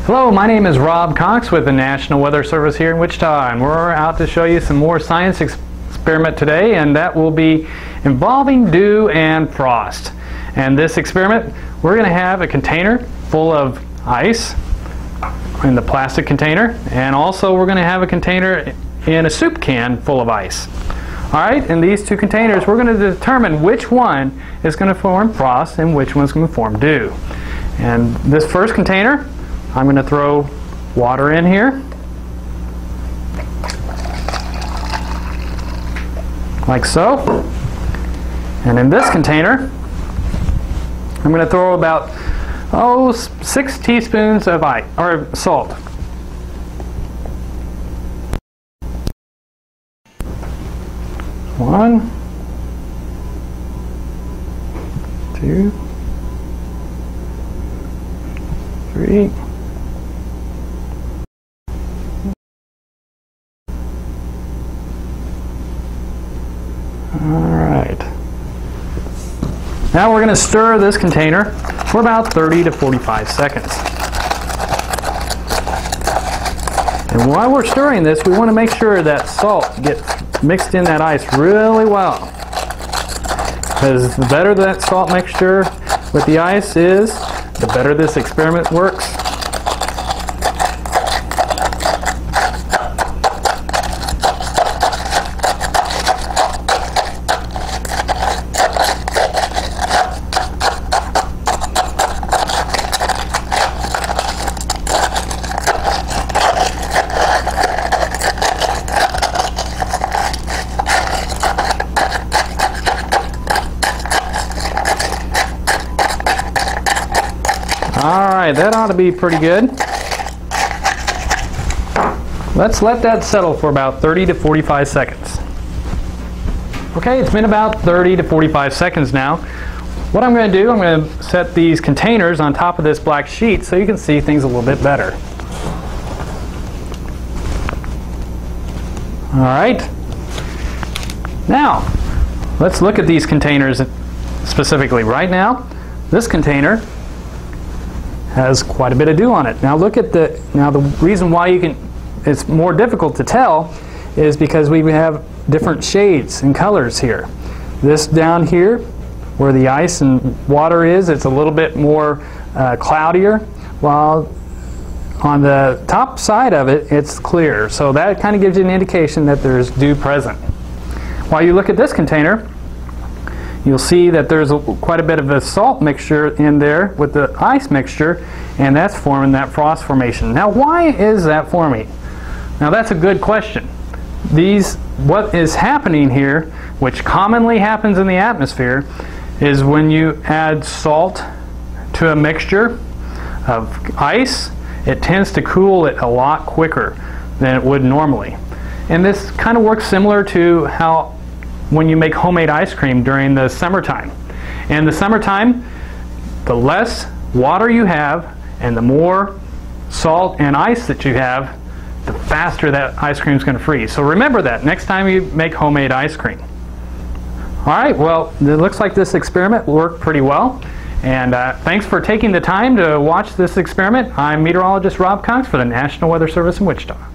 Hello, my name is Rob Cox with the National Weather Service here in Wichita, and we're out to show you some more science experiment today, and that will be involving dew and frost. And this experiment, we're going to have a container full of ice in the plastic container, and also we're going to have a container in a soup can full of ice. Alright, in these two containers we're going to determine which one is going to form frost and which one is going to form dew. And this first container, I'm going to throw water in here, like so. And in this container, I'm going to throw about 6 teaspoons of salt. One, two, three. Alright. Now we're going to stir this container for about 30 to 45 seconds. And while we're stirring this, we want to make sure that salt gets mixed in that ice really well. Because the better that salt mixture with the ice is, the better this experiment works. Alright, that ought to be pretty good. Let's let that settle for about 30 to 45 seconds. Okay, it's been about 30 to 45 seconds now. What I'm going to do, I'm going to set these containers on top of this black sheet so you can see things a little bit better. Alright. Now, let's look at these containers specifically. Right now, this container has quite a bit of dew on it. Now look at the reason why it's more difficult to tell is because we have different shades and colors here. This down here where the ice and water is, it's a little bit more cloudier, while on the top side of it, it's clear. So that kind of gives you an indication that there's dew present. While you look at this container, you'll see that there's quite a bit of a salt mixture in there with the ice mixture, and that's forming that frost formation. Now, why is that forming? Now, that's a good question. What is happening here, which commonly happens in the atmosphere, is when you add salt to a mixture of ice, it tends to cool it a lot quicker than it would normally. And this kind of works similar to how when you make homemade ice cream during the summertime. In the summertime, the less water you have and the more salt and ice that you have, the faster that ice cream is going to freeze. So remember that next time you make homemade ice cream. Alright, well, it looks like this experiment worked pretty well. And thanks for taking the time to watch this experiment. I'm meteorologist Rob Cox for the National Weather Service in Wichita.